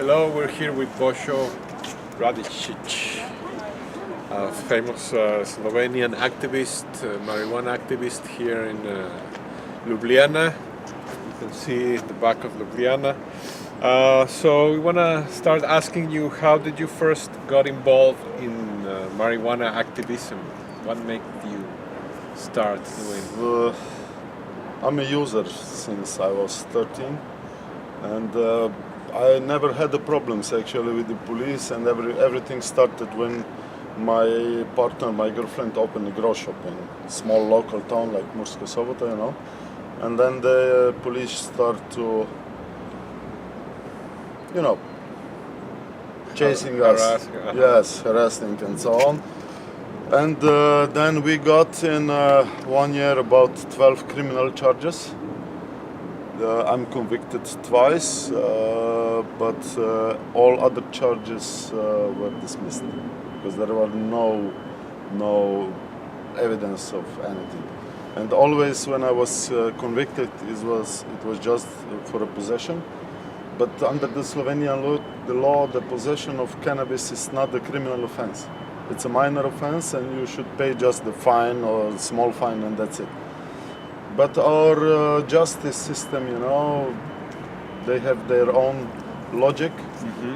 Hello, we're here with Bozidar Radisic, a famous Slovenian activist, marijuana activist here in Ljubljana. You can see the back of Ljubljana. So we want to start asking you, how did you first got involved in marijuana activism? What made you start doing? I'm a user since I was 13, and I never had the problems actually with the police, and everything started when my partner, my girlfriend, opened a grow shop in a small local town like Murska Sobota, you know, and then the police start to, you know, chasing us, yes, harassing and so on. And then we got in 1 year about 12 criminal charges. I'm convicted twice, but all other charges were dismissed because there were no evidence of anything. And always when I was convicted, it was just for a possession. But under the Slovenian law, the possession of cannabis is not a criminal offense. It's a minor offense, and you should pay just the fine or a small fine, and that's it. But our justice system, you know, they have their own logic,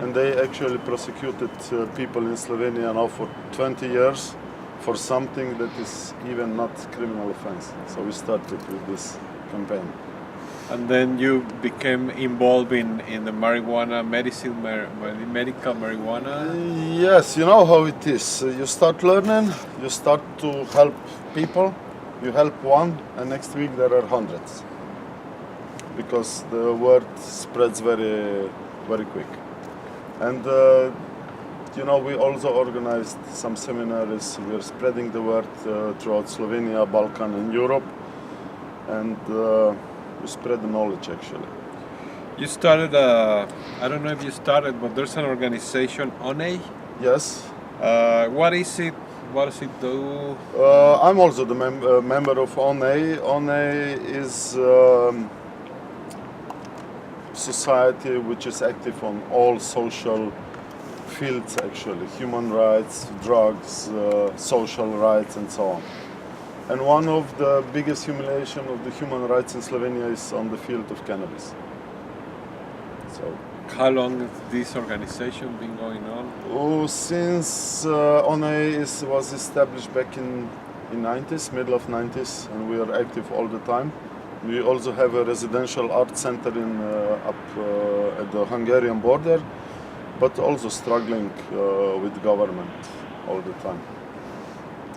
and they actually prosecuted people in Slovenia now for 20 years for something that is even not criminal offense. So we started with this campaign. And then you became involved in the marijuana, medical marijuana? Yes, you know how it is. You start learning, you start to help people. You help one, and next week there are hundreds, because the word spreads very, very quick. And you know, we also organized some seminars. We are spreading the word throughout Slovenia, Balkan, and Europe, and we spread the knowledge actually. You started, I don't know if you started, but there's an organization, ONE? Yes. What is it? What does it do? I'm also the member of ONE. ONE is society which is active on all social fields actually, human rights, drugs, social rights and so on. And one of the biggest humiliation of the human rights in Slovenia is on the field of cannabis. So. How long has this organization been going on? Oh, since ONE was established back in 90s, middle of 90s, and we are active all the time. We also have a residential art center in up at the Hungarian border, but also struggling with government all the time.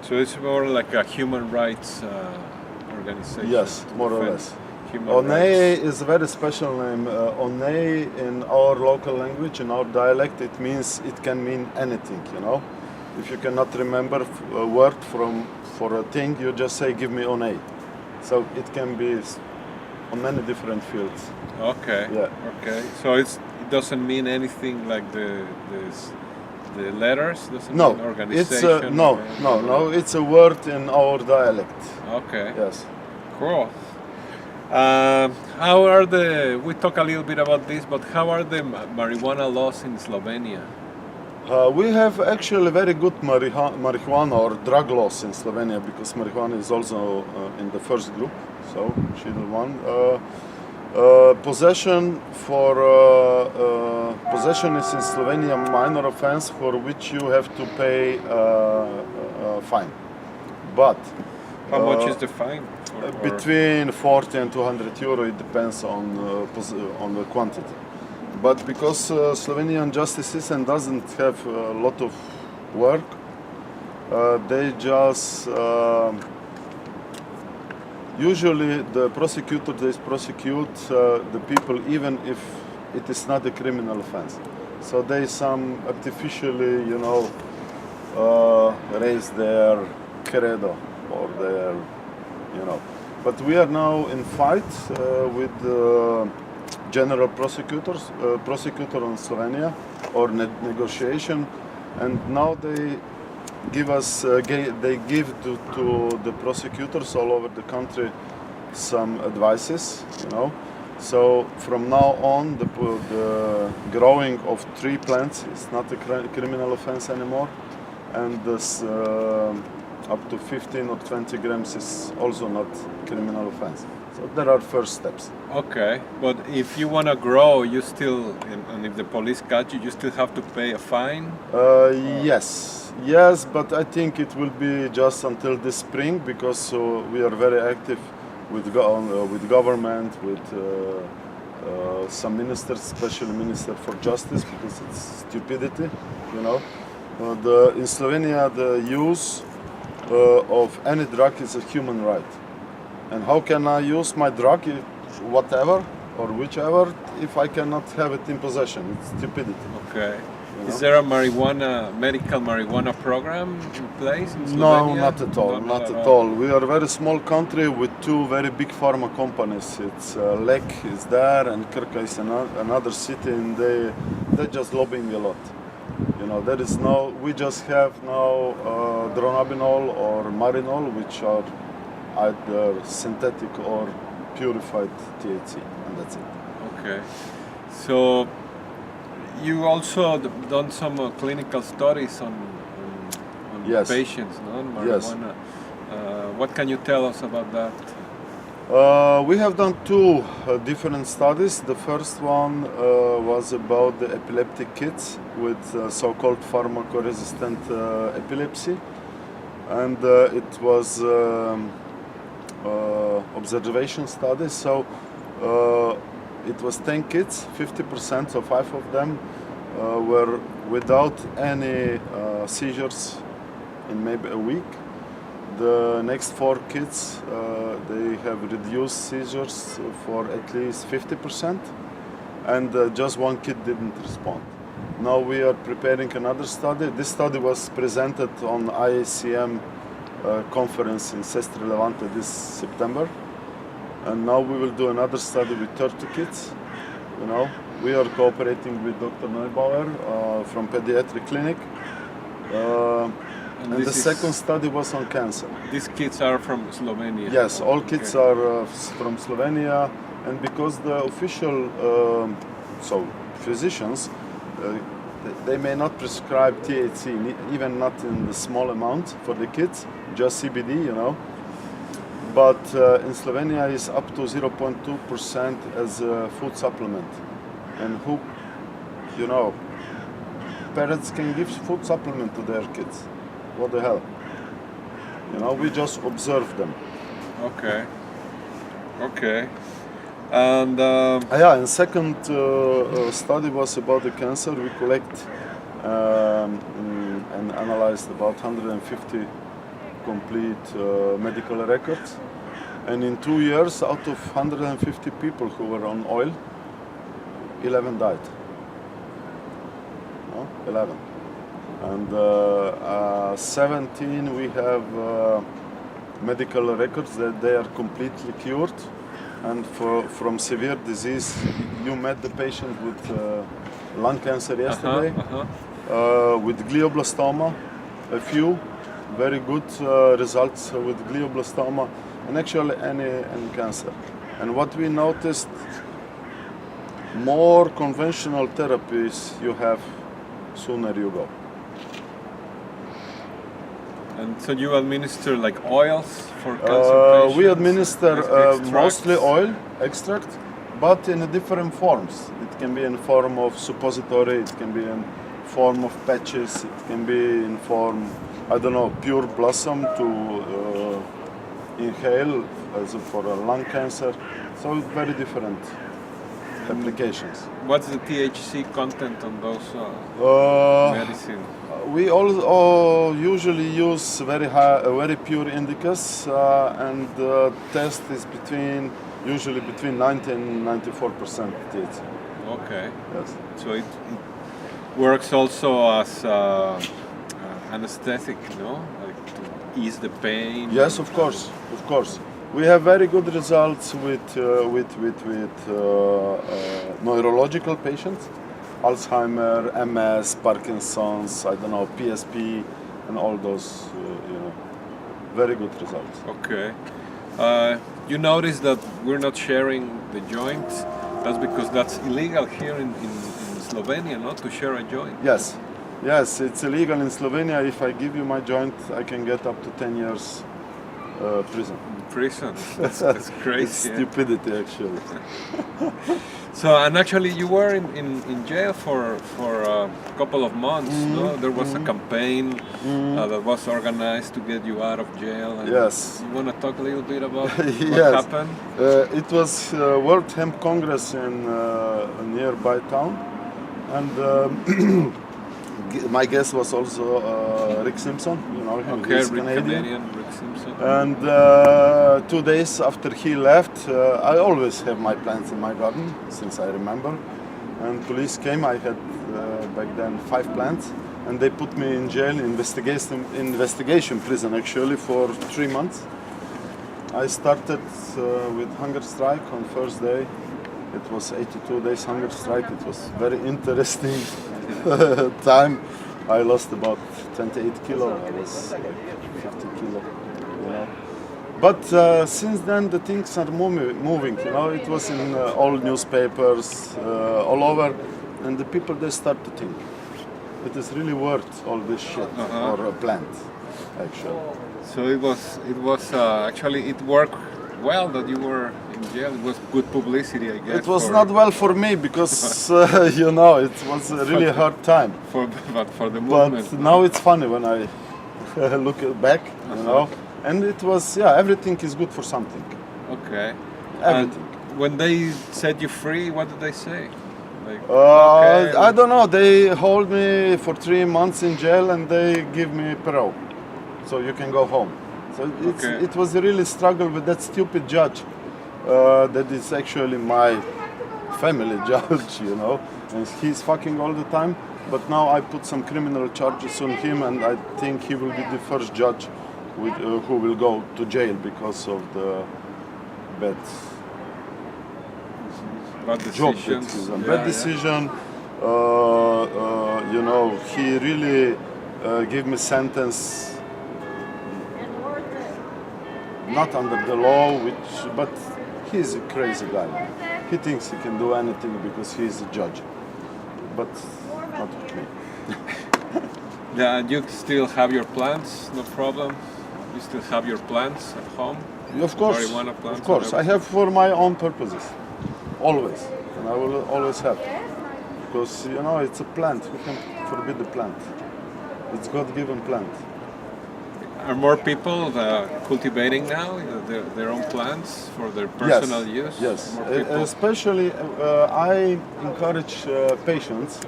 So it's more like a human rights organization? Yes, more or less. ONE is a very special name. ONE in our local language, in our dialect, it can mean anything, you know. If you cannot remember a word for a thing, you just say, give me ONE. So it can be on many different fields. Okay. Yeah. Okay. So it doesn't mean anything like the letters? Doesn't no, mean organization? No. It's a word in our dialect. Okay. Yes. Cool. How are we talk a little bit about this, but how are the marijuana laws in Slovenia? We have actually very good marijuana or drug laws in Slovenia, because marijuana is also in the first group, so Schedule 1. Possession is in Slovenia a minor offense for which you have to pay a fine. But how much is the fine? Between 40 and 200 euro, it depends on the quantity. But because Slovenian justice system doesn't have a lot of work, they just usually the prosecutor prosecute the people even if it is not a criminal offense. So they some artificially, you know, raise their credo or their, you know. But we are now in fight with the general prosecutor in Slovenia, or negotiation, and now they give us they give to the prosecutors all over the country some advices, you know, So from now on, the growing of tree plants is not a criminal offense anymore, and this up to 15 or 20 grams is also not criminal offense. So there are first steps. Okay, but if you want to grow, you still, and if the police catch you, you still have to pay a fine? Yes, but I think it will be just until this spring, because we are very active with government, with some ministers, especially Minister for Justice, because it's stupidity, you know. In Slovenia, the use of any drug is a human right. And how can I use my drug, whatever or whichever, if I cannot have it in possession? It's stupidity. Okay. You know? Is there a medical marijuana program in place in Slovenia? No, not at all. Not at all. We are a very small country with two very big pharma companies. It's Lek is there, and Krka is another city, and they're just lobbying a lot. You know, there is no. We just have now dronabinol or marinol, which are either synthetic or purified THC, and that's it. Okay. So you also done some clinical studies on Yes. patients, no? On marijuana. Yes. What can you tell us about that? We have done two different studies. The first one was about the epileptic kids with so-called pharmacoresistant epilepsy, and it was observation study. So it was 10 kids, 50%, so 5 of them were without any seizures in maybe a week. The next 4 kids, they have reduced seizures for at least 50%, and just 1 kid didn't respond. Now we are preparing another study. This study was presented on IACM conference in Sestri Levante this September, and now we will do another study with 30 kids. You know, we are cooperating with Dr. Neubauer from pediatric clinic. And the second study was on cancer. These kids are from Slovenia? Yes, all kids are from Slovenia, and because the official physicians, they may not prescribe THC, even not in the small amount for the kids, just CBD, you know. But in Slovenia is up to 0.2% as a food supplement. And who, you know, parents can give food supplement to their kids. What the hell? You know, we just observe them. Okay. Okay. And and second study was about the cancer. We collect and analyzed about 150 complete medical records. And in 2 years, out of 150 people who were on oil, 11 died. No? 11. And 17 we have medical records that they are completely cured, and from severe disease. You met the patient with lung cancer yesterday, with glioblastoma, a few very good results with glioblastoma, and actually any cancer. And what we noticed, more conventional therapies you have, sooner you go. And so you administer like oils for cancer patients? We administer Extracts? mostly oil extract, but in different forms. It can be in form of suppository, it can be in form of patches, it can be in form, I don't know, pure blossom to inhale as for a lung cancer. So it's very different applications. What's the THC content on those medicines? We all usually use very pure indicas, and the test is usually between 90 and 94% THC. Okay. Yes. So it works also as anesthetic, no? Like to ease the pain. Yes, of course. We have very good results with neurological patients. Alzheimer, MS, Parkinson's, I don't know, PSP, and all those, very good results. Okay. you notice that we're not sharing the joints. That's because that's illegal here in Slovenia, not to share a joint. Yes, yes, it's illegal in Slovenia. If I give you my joint, I can get up to 10 years prison. Prison. That's crazy. It's stupidity, actually. So, and actually, you were in jail for a couple of months. No, there was a campaign that was organized to get you out of jail. And Yes. You want to talk a little bit about Yes. what happened? It was World Hemp Congress in a nearby town, and my guest was also Rick Simpson. You know him. Okay, He's Rick Canadian. Rick Simpson. And 2 days after he left, I always have my plants in my garden since I remember. And police came. I had back then 5 plants, and they put me in jail, investigation prison actually, for 3 months. I started with hunger strike on first day. It was 82 days hunger strike. It was very interesting time. I lost about 28 kilo. I was like 50 kilo, you know. But since then the things are moving, you know. It was in all newspapers, all over, and the people, they start to think it is really worth all this shit for a plant, actually. So it was actually, it worked well that you were in jail. It was good publicity, I guess. It was not well for me because you know, it was a really hard time. But for the movement. But now it's funny when I look back, you know. And it was, yeah, everything is good for something. Okay. Everything. And when they set you free, what did they say? Like, I don't know. They hold me for 3 months in jail and they give me parole, so you can go home. So it was a really struggle with that stupid judge. That is actually my family judge, you know, and he's fucking all the time. But now I put some criminal charges on him, and I think he will be the first judge who will go to jail because of the bad decisions. Bad decision. You know, he really gave me sentence not under the law, but he's a crazy guy. He thinks he can do anything because he's a judge, but not with me. Yeah, you still have your plants, no problem. You still have your plants at home? Of course, marijuana plants. Of course, I have for my own purposes, always, and I will always have, because you know it's a plant. Who can forbid the plant? It's God-given plant. Are more people cultivating now their own plants for their personal use? Yes, More especially I encourage patients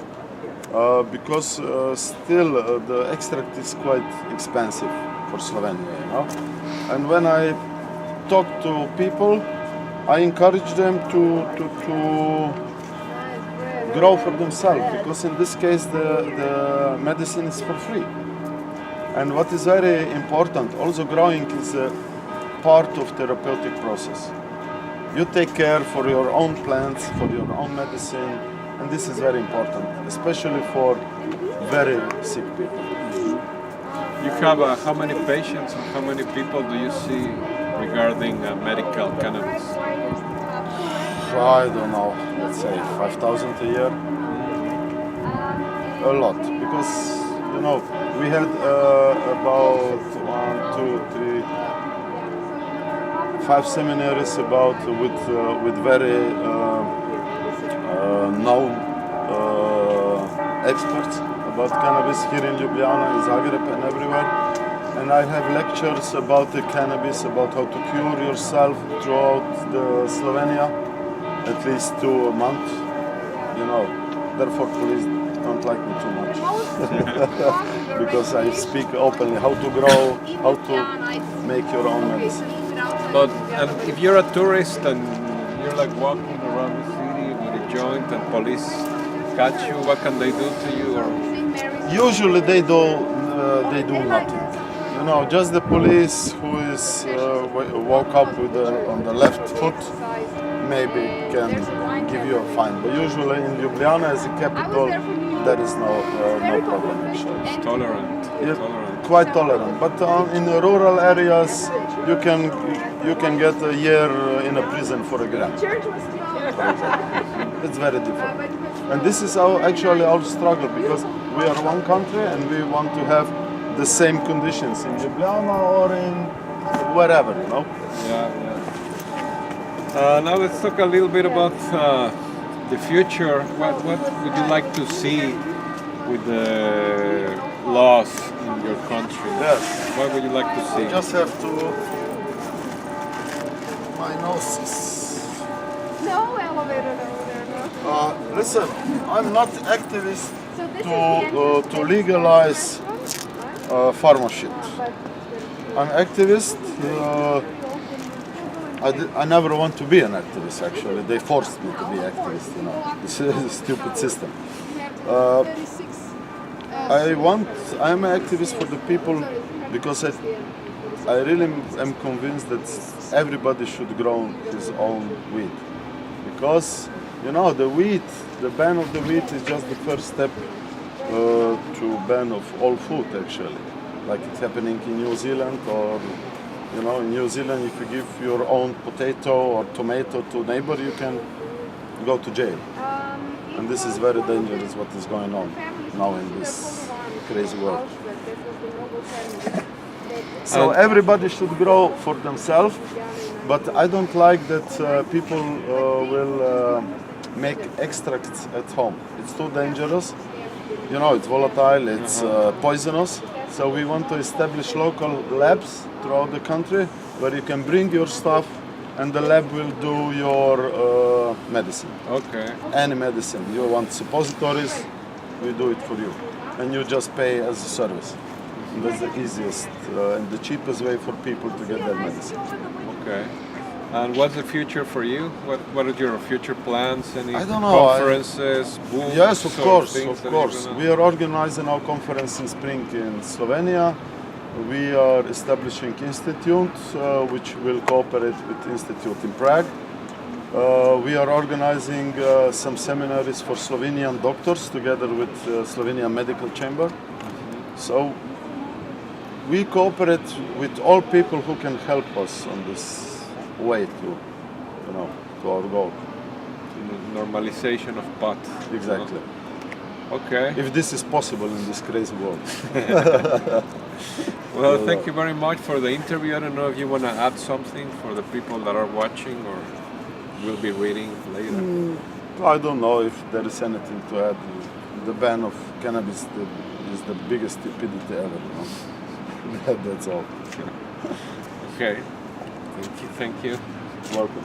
because still the extract is quite expensive for Slovenia, you know. And when I talk to people, I encourage them to grow for themselves, because in this case the medicine is for free. And what is very important, also growing is a part of therapeutic process. You take care for your own plants, for your own medicine, and this is very important, especially for very sick people. You have how many patients and how many people do you see regarding medical cannabis? I don't know, let's say 5,000 a year. A lot, because you know, we had about 5 seminaries about with very known experts about cannabis here in Ljubljana, in Zagreb, and everywhere. And I have lectures about the cannabis, about how to cure yourself throughout the Slovenia, at least 2 a month. You know, therefore, police don't like me too much because I speak openly how to grow, how to make your own medicine. But if you're a tourist and you're like walking around the city with a joint and police catch you, what can they do to you? Or usually they do nothing. You know, just the police who is woke up with on the left foot maybe can give you a fine. But usually in Ljubljana as a capital, there is no problem actually. It's tolerant. Yeah, quite tolerant. But in the rural areas, you can you can get a year in a prison for a gram. It's very different. And this is actually our struggle, because we are one country and we want to have the same conditions in Ljubljana or in wherever, you know? Now let's talk a little bit about the future. What would you like to see with the laws in your country? Yes. What would you like to see? I just have to... My nose is... No elevator over there, no. Listen, I'm not activist to legalize pharma shit. I'm activist. I never want to be an activist, actually. They forced me to be activist, you know. This is a stupid system. I'm an activist for the people because I really am convinced that everybody should grow his own wheat. Because, you know, the ban of the wheat is just the first step to ban of all food, actually. Like it's happening in New Zealand, or, you know, in New Zealand, if you give your own potato or tomato to a neighbor, you can go to jail. And this is very dangerous, what is going on now in this crazy world. So everybody should grow for themselves, but I don't like that people will make extracts at home. It's too dangerous. You know, it's volatile, it's poisonous. So we want to establish local labs throughout the country where you can bring your stuff and the lab will do your medicine. Okay. Any medicine. You want suppositories, we do it for you. And you just pay as a service. And that's the easiest and the cheapest way for people to get their medicine. Okay. And what's the future for you? What are your future plans? Any I don't know. Conferences, books? Yes, of course, things of course. We are organizing our conference in spring in Slovenia. We are establishing institute, which will cooperate with institute in Prague. We are organizing some seminaries for Slovenian doctors together with Slovenian Medical Chamber. So we cooperate with all people who can help us on this way to, you know, to our goal. Normalization of pot. Exactly. Okay. If this is possible in this crazy world. Well, thank you very much for the interview. I don't know if you want to add something for the people that are watching or will be reading later. I don't know if there is anything to add. The ban of cannabis is the biggest stupidity ever. You know? That's all. Okay. Thank you. Welcome.